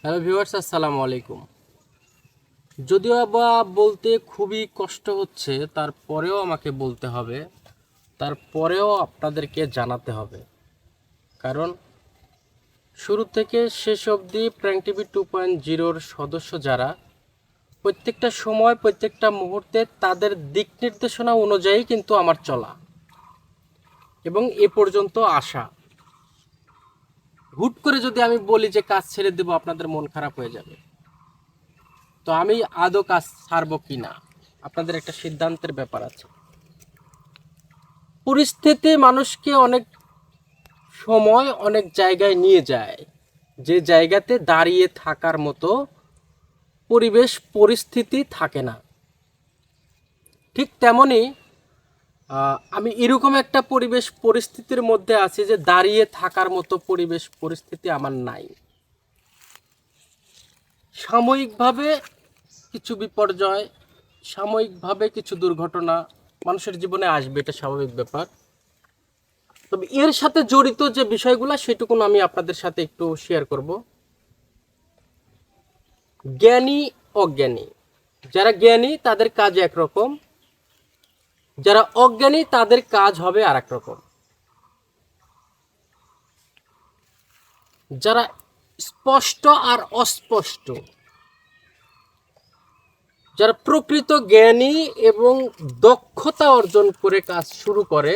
Hello viewers, আসসালামু আলাইকুম। যদিও বা বলতে খুবই কষ্ট হচ্ছে, তারপরেও আমাকে বলতে হবে, তারপরেও আপনাদেরকে জানাতে হবে। কারণ শুরু থেকে শেষ অবধি প্র্যাঙ্ক টিভি 2.0-র সদস্য যারা, প্রত্যেকটা সময় প্রত্যেকটা মুহূর্তে তাদের দিক নির্দেশনা অনুযায়ী কিন্তু আমার চলা এবং এ পর্যন্ত আসা। হুট করে যদি আমি বলি যে কাজ ছেড়ে দেবো, আপনাদের মন খারাপ হয়ে যাবে। তো আমি আদৌ কাজ ছাড়বো কি না, আপনাদের একটা সিদ্ধান্তের ব্যাপার আছে। পরিস্থিতি মানুষকে অনেক সময় অনেক জায়গায় নিয়ে যায়, যে জায়গাতে দাঁড়িয়ে থাকার মতো পরিবেশ পরিস্থিতি থাকে না। ঠিক তেমনি আমি এরকম একটা পরিবেশ পরিস্থিতির মধ্যে আছি যে দাঁড়িয়ে থাকার মতো পরিবেশ পরিস্থিতি আমার নাই। সাময়িকভাবে কিছু বিপর্যয়, সাময়িকভাবে কিছু দুর্ঘটনা মানুষের জীবনে আসবে, এটা স্বাভাবিক ব্যাপার। তবে এর সাথে জড়িত যে বিষয়গুলো সেটুকুন আমি আপনাদের সাথে একটু শেয়ার করব। জ্ঞানী অজ্ঞানী, যারা জ্ঞানী তাদের কাজ একরকম, যারা অজ্ঞানী তাদের কাজ হবে আর এক রকম। যারা স্পষ্ট আর অস্পষ্ট, যারা প্রকৃত জ্ঞানী এবং দক্ষতা অর্জন করে কাজ শুরু করে,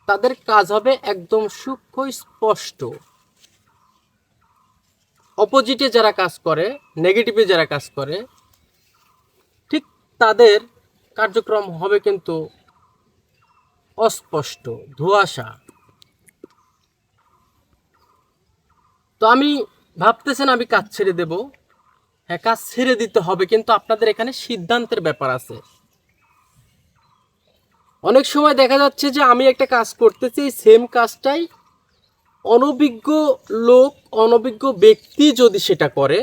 তাদের কাজ হবে একদম সূক্ষ্ম স্পষ্ট। অপোজিটে যারা কাজ করে, নেগেটিভে যারা কাজ করে, ঠিক তাদের কার্যক্রম হবে কিন্তু অস্পষ্ট, ধোঁয়াশা। তো আমি ভাবতেছেন আমি কাজ ছেড়ে দেব। হ্যাঁ, কাজ ছেড়ে দিতে হবে, কিন্তু আপনাদের এখানে সিদ্ধান্তের ব্যাপার আছে। অনেক সময় দেখা যাচ্ছে যে আমি একটা কাজ করতেছি, সেম কাজটাই অনভিজ্ঞ লোক, অনভিজ্ঞ ব্যক্তি যদি সেটা করে,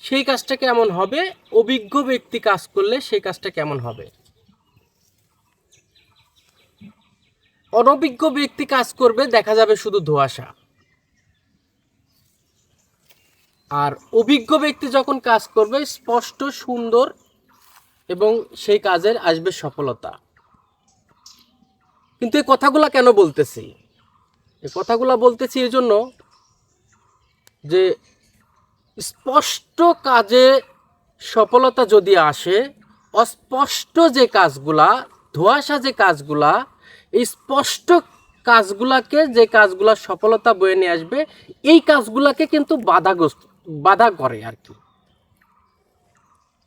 সেই কাজটা কেমন হবে, অভিজ্ঞ ব্যক্তি কাজ করলে সেই কাজটা কেমন হবে। অনভিজ্ঞ ব্যক্তি কাজ করবে, দেখা যাবে শুধু ধোঁয়াশা। আর অভিজ্ঞ ব্যক্তি যখন কাজ করবে, স্পষ্ট, সুন্দর, এবং সেই কাজের আসবে সফলতা। কিন্তু এই কথাগুলা কেন বলতেছি? এই কথাগুলা বলতেছি এই জন্য যে স্পষ্ট কাজে সফলতা যদি আসে, অস্পষ্ট যে কাজগুলা, ধোঁয়াশা যে কাজগুলা, এই স্পষ্ট কাজগুলাকে, যে কাজগুলা সফলতা বয়ে নিয়ে আসবে, এই কাজগুলাকে কিন্তু বাধা করে আর কি।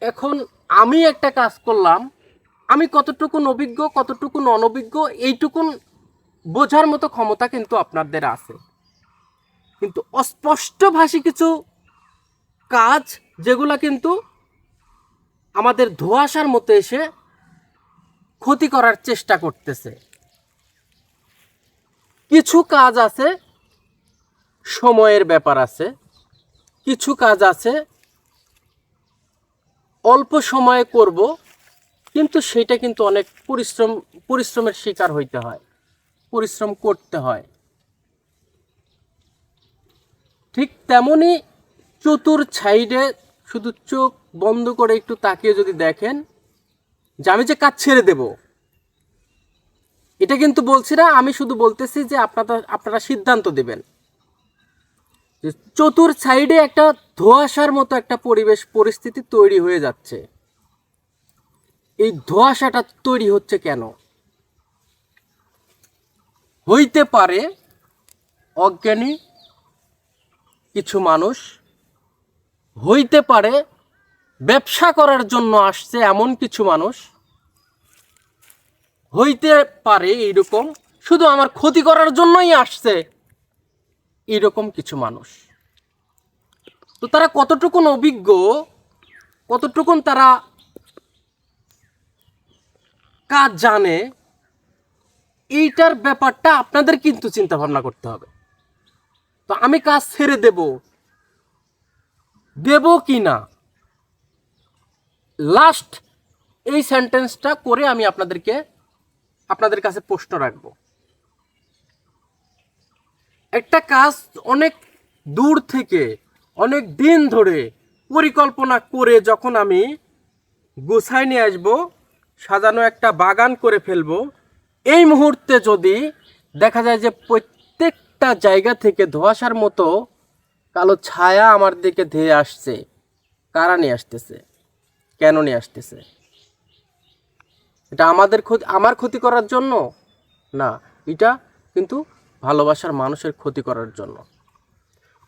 এখন আমি একটা কাজ করলাম, আমি কতটুকুন অভিজ্ঞ কতটুকুন অনভিজ্ঞ এইটুকুন বোঝার মতো ক্ষমতা কিন্তু আপনাদের আছে। কিন্তু অস্পষ্টভাষী কিছু কাজ, যেগুলা কিন্তু আমাদের ধোঁয়াশার মতো এসে ক্ষতি করার চেষ্টা করতেছে। কিছু কাজ আছে সময়ের ব্যাপার আছে, কিছু কাজ আছে অল্প সময়ে করব, কিন্তু সেটা কিন্তু অনেক পরিশ্রমের শিকার হইতে হয়, পরিশ্রম করতে হয়। ঠিক তেমনি চতুর সাইডে শুধু চোখ বন্ধ করে একটু তাকিয়ে যদি দেখেন যে আমি যে কাজ ছেড়ে দেব, এটা কিন্তু বলছি না, আমি শুধু বলতেছি যে আপনারা সিদ্ধান্ত দেবেন। যে চতুর সাইডে একটা ধোঁয়াশার মতো একটা পরিবেশ পরিস্থিতি তৈরি হয়ে যাচ্ছে। এই ধোঁয়াশাটা তৈরি হচ্ছে কেন? হইতে পারে অজ্ঞানী কিছু মানুষ, হইতে পারে ব্যবসা করার জন্য আসছে এমন কিছু মানুষ, হইতে পারে এইরকম শুধু আমার ক্ষতি করার জন্যই আসছে এইরকম কিছু মানুষ। তো তারা কতটুকুন অভিজ্ঞ, কতটুকুন তারা কাজ জানে, এইটার ব্যাপারটা আপনাদের কিন্তু চিন্তা ভাবনা করতে হবে। তো আমি কাজ ছেড়ে দেব কি না, লাস্ট এই সেন্টেন্সটা করে আমি আপনাদের কাছে প্রশ্ন রাখব। একটা কাজ অনেক দূর থেকে অনেক দিন ধরে পরিকল্পনা করে যখন আমি গুছাই নিয়ে আসবো, সাজানো একটা বাগান করে ফেলবো, এই মুহূর্তে যদি দেখা যায় যে প্রত্যেকটা জায়গা থেকে ধোঁয়াশার মতো কালো ছায়া আমার দিকে ধেয়ে আসছে, কারা নিয়ে আসতেছে, কেন নিয়ে আসতেছে? এটা আমার ক্ষতি করার জন্য না, এটা কিন্তু ভালোবাসার মানুষের ক্ষতি করার জন্য।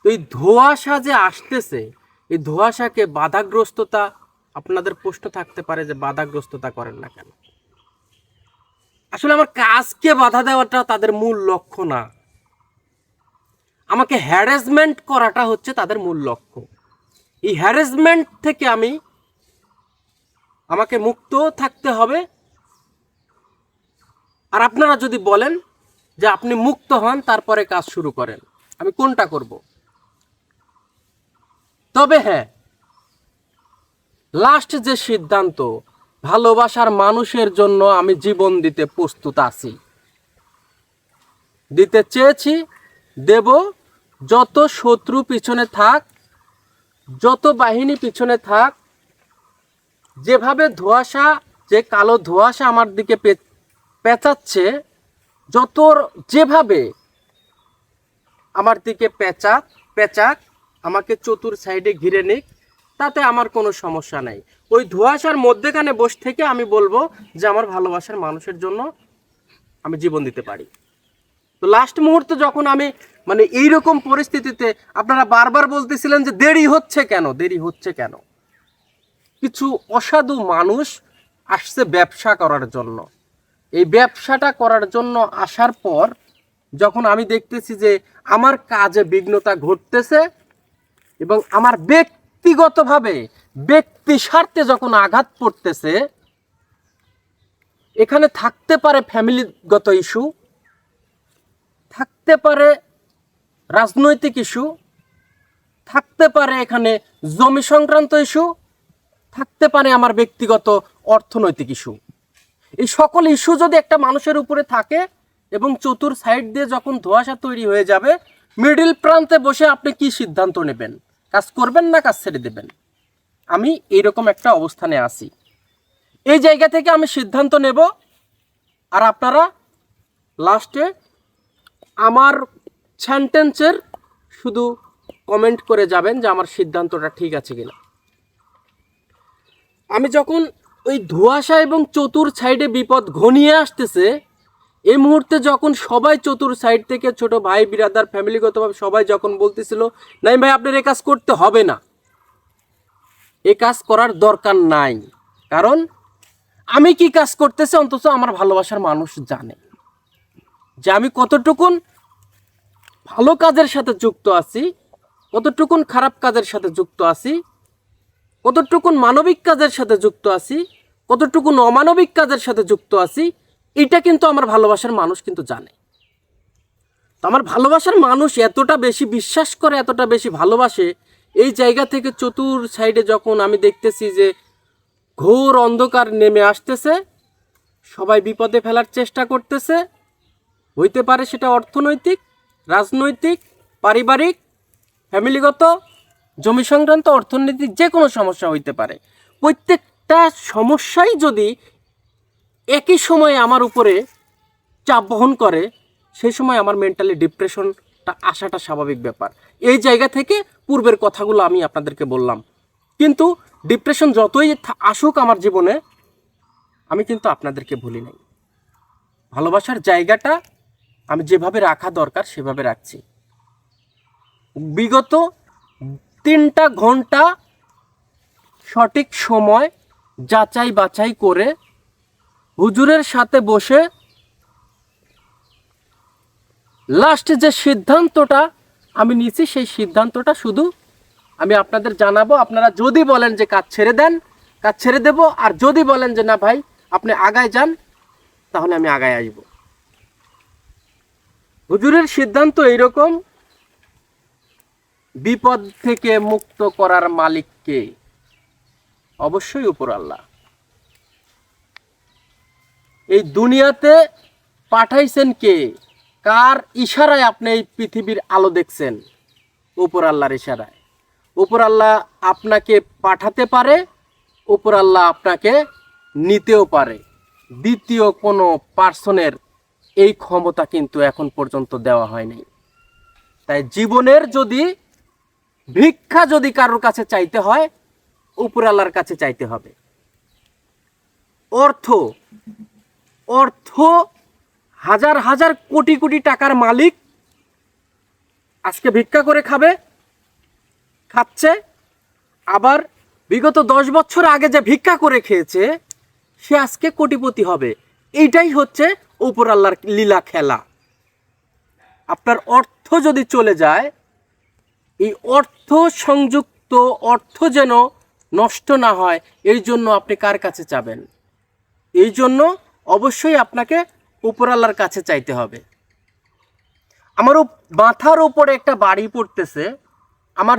তো এই ধোঁয়াশা যে আসতেছে, এই ধোঁয়াশাকে বাধাগ্রস্ততা, আপনাদের প্রশ্ন থাকতে পারে যে বাধাগ্রস্ততা করেন না কেন? আসলে আমার কাজকে বাধা দেওয়াটা তাদের মূল লক্ষ্য না, আমাকে হ্যারাসমেন্ট করাটা হচ্ছে তাদের মূল লক্ষ্য। এই হ্যারাসমেন্ট থেকে আমাকে মুক্ত থাকতে হবে। আর আপনারা যদি বলেন যে আপনি মুক্ত হন তারপরে কাজ শুরু করেন, আমি কোনটা করব? তবে হ্যাঁ, লাস্ট যে সিদ্ধান্ত, ভালোবাসার মানুষের জন্য আমি জীবন দিতে প্রস্তুত আছি, দিতে চেয়েছি, দেব। যত শত্রু পিছনে থাক, যত বাহিনী পিছনে থাক, যেভাবে ধোঁয়াশা, যে কালো ধোঁয়াশা আমার দিকে পেঁচাচ্ছে, যেভাবে আমার দিকে পেঁচাক, আমাকে চতুর সাইডে ঘিরে নিক, তাতে আমার কোনো সমস্যা নাই। ওই ধোঁয়াশার মধ্যেখানে বসে থেকে আমি বলবো যে আমার ভালোবাসার মানুষের জন্য আমি জীবন দিতে পারি। তো লাস্ট মুহূর্তে যখন আমি মানে এইরকম পরিস্থিতিতে, আপনারা বারবার বলতেছিলেন যে দেরি হচ্ছে কেন? কিছু অসাধু মানুষ আসছে ব্যবসা করার জন্য। এই ব্যবসাটা করার জন্য আসার পর যখন আমি দেখতেছি যে আমার কাজে বিঘ্নতা ঘটতেছে এবং আমার ব্যক্তিগতভাবে ব্যক্তি স্বার্থে যখন আঘাত পড়তেছে, এখানে থাকতে পারে ফ্যামিলিগত ইস্যু, থাকতে পারে রাজনৈতিক ইস্যু, থাকতে পারে এখানে জমি সংক্রান্ত ইস্যু, থাকতে পারে আমার ব্যক্তিগত অর্থনৈতিক ইস্যু। এই সকল ইস্যু যদি একটা মানুষের উপরে থাকে এবং চতুর সাইড দিয়ে যখন ধোঁয়াশা তৈরি হয়ে যাবে, মিডিল প্রান্তে বসে আপনি কি সিদ্ধান্ত নেবেন? কাজ করবেন না কাজ ছেড়ে দেবেন? আমি এইরকম একটা অবস্থানে আছি। এই জায়গা থেকে আমি সিদ্ধান্ত নেব, আর আপনারা লাস্টে আমার সেন্টেন্সের শুধু কমেন্ট করে যাবেন যে আমার সিদ্ধান্তটা ঠিক আছে কিনা। আমি যখন ওই ধোঁয়াশা এবং চতুর সাইডে বিপদ ঘনিয়ে আসতেছে, এই মুহূর্তে যখন সবাই চতুর সাইড থেকে, ছোট ভাই বিরাদার ফ্যামিলিগতভাবে সবাই যখন বলতেছিল নাই ভাই আপনার এই কাজ করতে হবে না, এই কাজ করার দরকার নাই, কারণ আমি কি কাজ করতেছি অন্তত আমার ভালোবাসার মানুষ জানে যে আমি কতটুকুন ভালো কাজের সাথে যুক্ত আছি, কতটুকুন খারাপ কাজের সাথে যুক্ত আছি, কতটুকুন মানবিক কাজের সাথে যুক্ত আছি, কতটুকুন অমানবিক কাজের সাথে যুক্ত আছি, এটা কিন্তু আমার ভালোবাসার মানুষ কিন্তু জানে। তো আমার ভালোবাসার মানুষ এতটা বেশি বিশ্বাস করে, এতটা বেশি ভালোবাসে, এই জায়গা থেকে চতুর সাইডে যখন আমি দেখতেছি যে ঘোর অন্ধকার নেমে আসতেছে, সবাই বিপদে ফেলার চেষ্টা করতেছে, হইতে পারে সেটা অর্থনৈতিক, রাজনৈতিক, পারিবারিক, ফ্যামিলিগত, জমি সংক্রান্ত, অর্থনৈতিক, যে কোনো সমস্যা হইতে পারে। প্রত্যেকটা সমস্যাই যদি একই সময়ে আমার উপরে চাপ বহন করে, সেই সময় আমার মেন্টালি ডিপ্রেশনটা আসাটা স্বাভাবিক ব্যাপার। এই জায়গা থেকে পূর্বের কথাগুলো আমি আপনাদেরকে বললাম, কিন্তু ডিপ্রেশন যতই আসুক আমার জীবনে, আমি কিন্তু আপনাদেরকে ভুলি নাই। ভালোবাসার জায়গাটা আমি যেভাবে রাখা দরকার সেভাবে রাখছি। বিগত 3টা ঘন্টা সঠিক সময় যাচাই বাছাই করে হুজুরের সাথে বসে লাস্ট যে সিদ্ধান্তটা আমি নিয়েছি, সেই সিদ্ধান্তটা শুধু আমি আপনাদের জানাবো। আপনারা যদি বলেন যে কাজ ছেড়ে দেন, কাজ ছেড়ে দেব, আর যদি বলেন যে না ভাই আপনি আগায় যান, তাহলে আমি আগায় আসব। হুজুরের সিদ্ধান্ত এইরকম, বিপদ থেকে মুক্ত করার মালিক কে? অবশ্যই উপর আল্লাহ। এই দুনিয়াতে পাঠাইছেন কে? কার ইশারায় আপনি এই পৃথিবীর আলো দেখছেন? উপর আল্লাহর ইশারায়। উপর আল্লাহ আপনাকে পাঠাতে পারে, উপর আল্লাহ আপনাকে নিতেও পারে। দ্বিতীয় কোনো পার্সনের এই ক্ষমতা কিন্তু এখন পর্যন্ত দেওয়া হয়নি। তাই জীবনের যদি ভিক্ষা যদি কারোর কাছে চাইতে হয়, উপর আল্লাহর কাছে চাইতে হবে। অর্থ অর্থ হাজার হাজার কোটি কোটি টাকার মালিক আজকে ভিক্ষা করে খাচ্ছে, আবার বিগত 10 বছর আগে যে ভিক্ষা করে খেয়েছে সে আজকে কোটিপতি হবে। এইটাই হচ্ছে উপর আল্লাহর লীলা খেলা। আপনার অর্থ যদি চলে যায়, এই অর্থ সংযুক্ত অর্থ যেন নষ্ট না হয়, এই জন্য আপনি কার কাছে চাবেন? এই জন্য অবশ্যই আপনাকে উপর আল্লাহর কাছে চাইতে হবে। আমার মাথার উপরে একটা বাড়ি পড়তেছে, আমার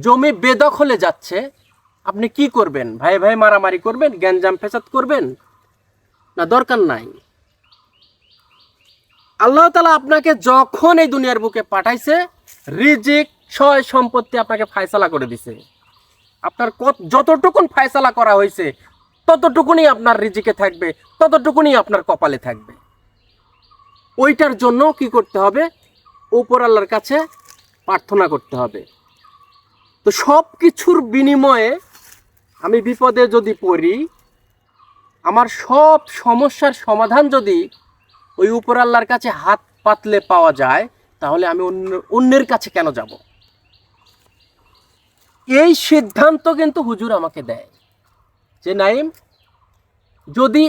জমি বেদখলে যাচ্ছে, আপনি কি করবেন? ভাই ভাই মারামারি করবেন, গ্যাঞ্জাম ফেসাদ করবেন? না, দরকার নাই। আল্লাহ তাআলা আপনাকে যখন এই দুনিয়ার বুকে পাঠাইছে, রিজিক সয় সম্পত্তি আপনাকে ফায়সালা করে দিছে। আপনার যতটুকুন ফায়সালা করা হয়েছে ততটুকুনি আপনার রিজিকে থাকবে, ততটুকুনি আপনার কপালে থাকবে। ওইটার জন্য কি করতে হবে? উপর আল্লাহর কাছে প্রার্থনা করতে হবে। তো সব কিছুর বিনিময়ে আমি বিপদে যদি পড়ি, আমার সব সমস্যার সমাধান যদি ওই উপর আল্লাহর কাছে হাত পাতলে পাওয়া যায়, তাহলে আমি অন্যের কাছে কেন যাব? এই সিদ্ধান্ত কিন্তু হুজুর আমাকে দেয় যে নাইম, যদি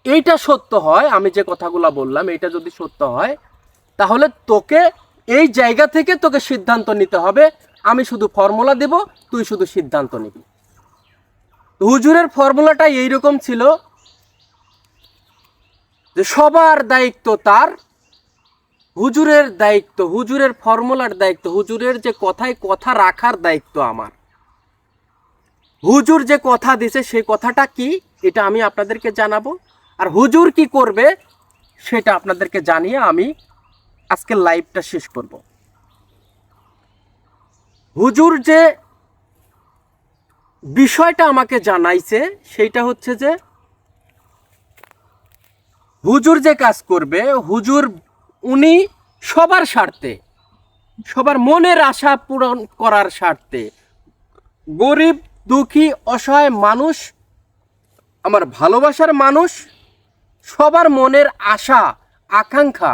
এইটা সত্য হয়, আমি যে কথাগুলো বললাম এটা যদি সত্য হয়, তাহলে তোকে এই জায়গা থেকে তোকে সিদ্ধান্ত নিতে হবে। আমি শুধু ফর্মুলা দেব, তুই শুধু সিদ্ধান্ত নিবি। হুজুরের ফর্মুলাটা এইরকম ছিল যে সবার দায়িত্ব তার, হুজুরের দায়িত্ব, হুজুরের ফর্মুলার দায়িত্ব, হুজুরের যে কথায় কথা রাখার দায়িত্ব আমার। হুজুর যে কথা দিছে সেই কথাটা কি, এটা আমি আপনাদেরকে জানাবো। আর হুজুর কি করবে সেটা আপনাদেরকে জানিয়ে আমি আজকের লাইভটা শেষ করব। হুজুর যে বিষয়টা আমাকে জানাইছে সেইটা হচ্ছে যে হুজুর যে কাজ করবে, উনি সবার স্বার্থে, সবার মনের আশা পূরণ করার স্বার্থে, গরিব দুঃখী অসহায় মানুষ, আমার ভালোবাসার মানুষ, সবার মনের আশা আকাঙ্ক্ষা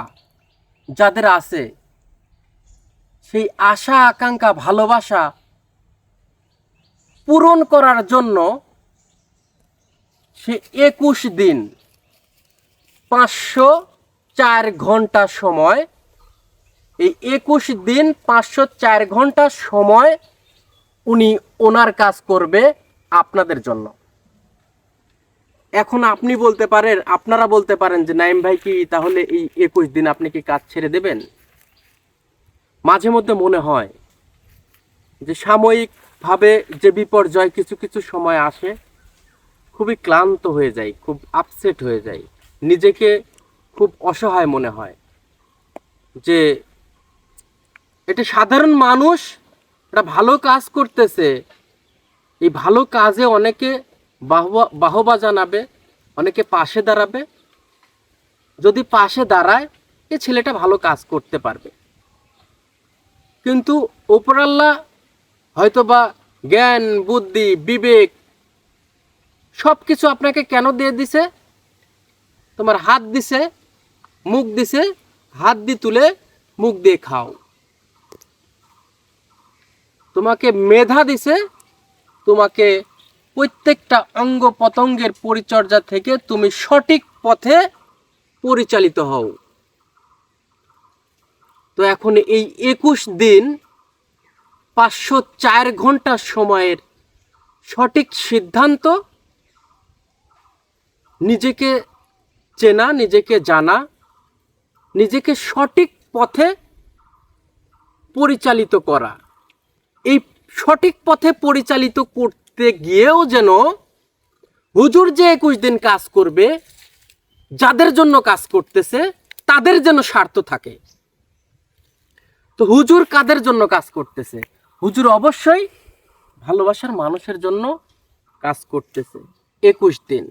যাদের আছে, সেই আশা আকাঙ্ক্ষা ভালোবাসা পূরণ করার জন্য সে 21 দিন 504 ঘন্টা সময়, এই 21 দিন 504 ঘন্টা সময় উনি ওনার কাজ করবে আপনাদের জন্য। এখন আপনি বলতে পারেন, আপনারা বলতে পারেন যে নাইম ভাই কি তাহলে এই 21 দিন আপনি কি কাজ ছেড়ে দেবেন? মাঝে মধ্যে মনে হয় যে সাময়িকভাবে যে বিপর্যয় কিছু কিছু সময় আসে, খুবই ক্লান্ত হয়ে যাই, খুব আপসেট হয়ে যাই, নিজেকে খুব অসহায় মনে হয় যে এটা সাধারণ মানুষ, এটা ভালো কাজ করতেছে, এই ভালো কাজে অনেকে বাহবা জানাবে, অনেকে পাশে দাঁড়াবে। যদি পাশে দাঁড়ায়, এই ছেলেটা ভালো কাজ করতে পারবে। কিন্তু উপরাল্লাহ হয়তোবা জ্ঞান বুদ্ধি বিবেক সব কিছু আপনাকে কেন দিয়ে দিছে? তোমার হাত দিছে, মুখ দিছে, হাত দিয়ে তুলে মুখ দিয়ে খাও। তোমাকে মেধা দিছে, তোমাকে প্রত্যেকটা অঙ্গ পতঙ্গের পরিচর্যা থেকে তুমি সঠিক পথে পরিচালিত হও। তো এখন এই 21 দিন 504 ঘন্টা সময়ের সঠিক সিদ্ধান্ত, নিজেকে চেনা, নিজেকে জানা, নিজেকে সঠিক পথে পরিচালিত করা। এই সঠিক পথে পরিচালিত করতে গিয়েও যেন হুজুর যে 21 দিন কাজ করবে, যাদের জন্য কাজ করতেছে তাদের যেন স্বার্থ থাকে। তো হুজুর কাদের জন্য কাজ করতেছে? হুজুর অবশ্যই ভালোবাসার মানুষের জন্য কাজ করতেছে। 21 দিন,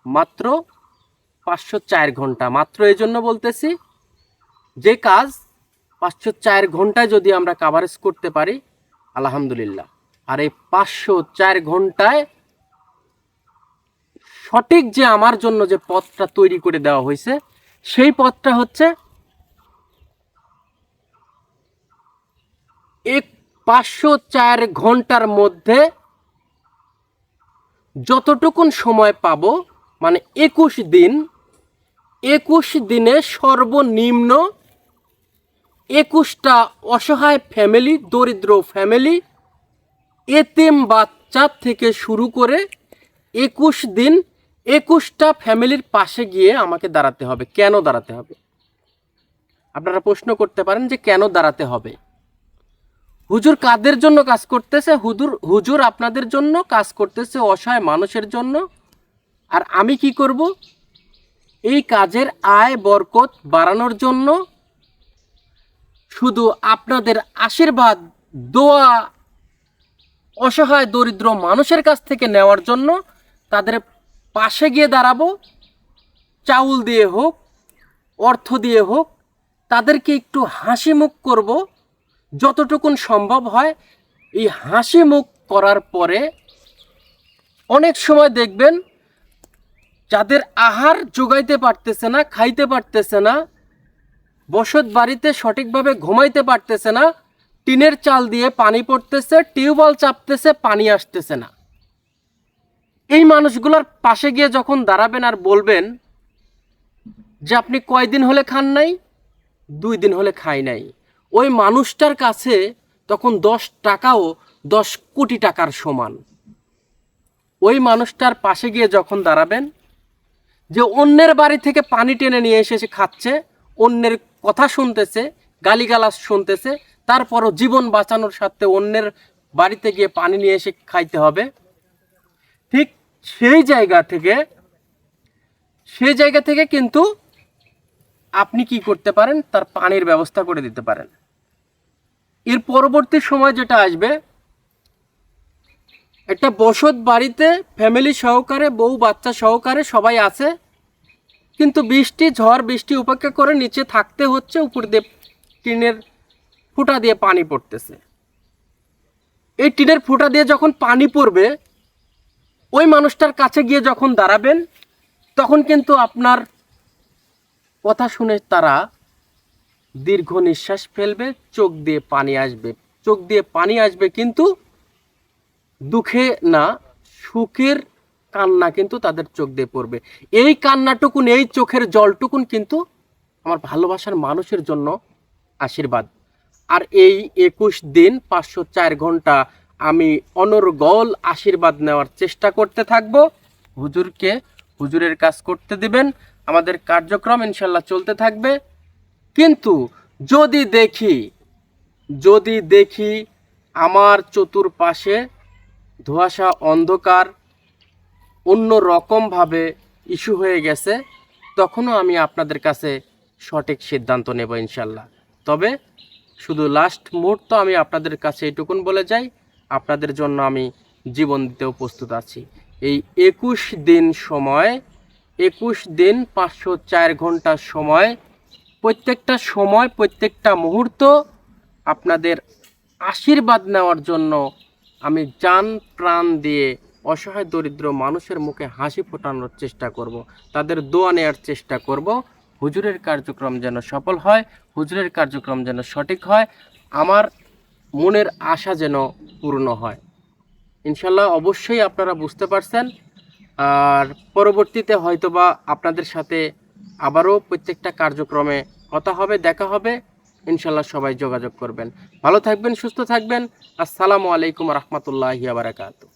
মাত্র 504 ঘন্টা। মাত্র এই জন্য বলতেছি, যে কাজ 504 ঘন্টায় যদি আমরা কাভারেজ করতে পারি আলহামদুলিল্লাহ। আর এই 504 ঘন্টায় সঠিক যে আমার জন্য যে পথটা তৈরি করে দেওয়া হয়েছে, সেই পথটা হচ্ছে 504 ঘন্টার মধ্যে যতটুকুন সময় পাবো, মানে 21 দিন, 21 দিনে সর্বনিম্ন 21টা অসহায় ফ্যামিলি, দরিদ্র ফ্যামিলি, এতিম বাচ্চা থেকে শুরু করে 21 দিন 21টা ফ্যামিলির পাশে গিয়ে আমাকে দাঁড়াতে হবে। কেন দাঁড়াতে হবে? আপনারা প্রশ্ন করতে পারেন যে কেন দাঁড়াতে হবে? হুজুর কাদের জন্য কাজ করতেছে? হুজুর আপনাদের জন্য কাজ করতেছে, অসহায় মানুষের জন্য। আর আমি কি করব? এই কাজের আয় বরকত বাড়ানোর জন্য, শুধু আপনাদের আশীর্বাদ, দোয়া অসহায় দরিদ্র মানুষের কাছ থেকে নেওয়ার জন্য তাদের পাশে গিয়ে দাঁড়াবো। চাউল দিয়ে হোক, অর্থ দিয়ে হোক, তাদেরকে একটু হাসি মুখ করব যতটুকুন সম্ভব হয়। এই হাসি মুখ করার পরে অনেক সময় দেখবেন যাদের আহার যোগাইতে পারতেছে না, খাইতে পারতেছে না, বসত বাড়িতে সঠিকভাবে ঘুমাইতে পারতেছে না, টিনের চাল দিয়ে পানি পড়তেছে, টিউবওয়েল চাপতেছে, পানি আসতেছে না, এই মানুষগুলোর পাশে গিয়ে যখন দাঁড়াবেন আর বলবেন যে আপনি কয়দিন হলে খান নাই? 2 দিন হলে খাই নাই, ওই মানুষটার কাছে তখন 10 টাকাও 10 কোটি টাকার সমান। ওই মানুষটার পাশে গিয়ে যখন দাঁড়াবেন, যে অন্যের বাড়ি থেকে পানি টেনে নিয়ে এসে খাচ্ছে, অন্যের কথা শুনতেছে, গালিগালাজ শুনতেছে, তারপরও জীবন বাঁচানোর স্বার্থে অন্যের বাড়িতে গিয়ে পানি নিয়ে এসে খাইতে হবে, ঠিক সেই জায়গা থেকে কিন্তু আপনি কি করতে পারেন? তার পানির ব্যবস্থা করে দিতে পারেন। এর পরবর্তী সময় যেটা আসবে, একটা বসত বাড়িতে ফ্যামিলি সহকারে, বউ বাচ্চা সহকারে সবাই আছে, কিন্তু ঝড় বৃষ্টি উপেক্ষা করে নিচে থাকতে হচ্ছে, উপর দিয়ে টিনের ফুটা দিয়ে পানি পড়তেছে। এই টিনের ফুটা দিয়ে যখন পানি পড়বে, ওই মানুষটার কাছে গিয়ে যখন দাঁড়াবেন, তখন কিন্তু আপনার কথা শুনে তারা দীর্ঘ নিঃশ্বাস ফেলবে, চোখ দিয়ে পানি আসবে, কিন্তু দুঃখে না, সুখের কান্না কিন্তু তাদের চোখ দিয়ে পড়বে। এই কান্নাটুকুন, এই চোখের জলটুকুন কিন্তু আমার ভালোবাসার মানুষের জন্য আশীর্বাদ। আর এই 21 দিন 504 ঘন্টা আমি অনর্গল আশীর্বাদ নেওয়ার চেষ্টা করতে থাকবো। হুজুরের কাজ করতে দিবেন, আমাদের কার্যক্রম ইনশাল্লাহ চলতে থাকবে। কিন্তু যদি দেখি আমার চতুর্পাশে ধোঁয়াশা, অন্ধকার, অন্য রকমভাবে ইস্যু হয়ে গেছে, তখনও আমি আপনাদের কাছে সঠিক সিদ্ধান্ত নেব ইনশাল্লাহ। তবে শুধু লাস্ট মুহূর্ত আমি আপনাদের কাছে এইটুকুন বলে যাই, আপনাদের জন্য আমি জীবন দিতেও প্রস্তুত আছি। এই 21 দিন সময়, 21 দিন 504 ঘন্টা সময়, প্রত্যেকটা মুহূর্ত আপনাদের আশীর্বাদ নেওয়ার জন্য আমি জান প্রাণ দিয়ে অসহায় দরিদ্র মানুষের মুখে হাসি ফোটানোর চেষ্টা করব, তাদের দোয়া নেওয়ার চেষ্টা করব। হুজুরের কার্যক্রম যেন সফল হয়, হুজুরের কার্যক্রম যেন সঠিক হয়, আমার মনের আশা যেন পূর্ণ হয় ইনশাল্লাহ। অবশ্যই আপনারা বুঝতে পারছেন। আর পরবর্তীতে হয়তোবা আপনাদের সাথে আবারও প্রত্যেকটা কার্যক্রমে কথা হবে, দেখা হবে ইনশাল্লাহ। সবাই যোগাযোগ করবেন। ভালো থাকবেন, সুস্থ থাকবেন। আসসালামু আলাইকুম রহমতুল্লাহি ওয়া বারাকাতুহু।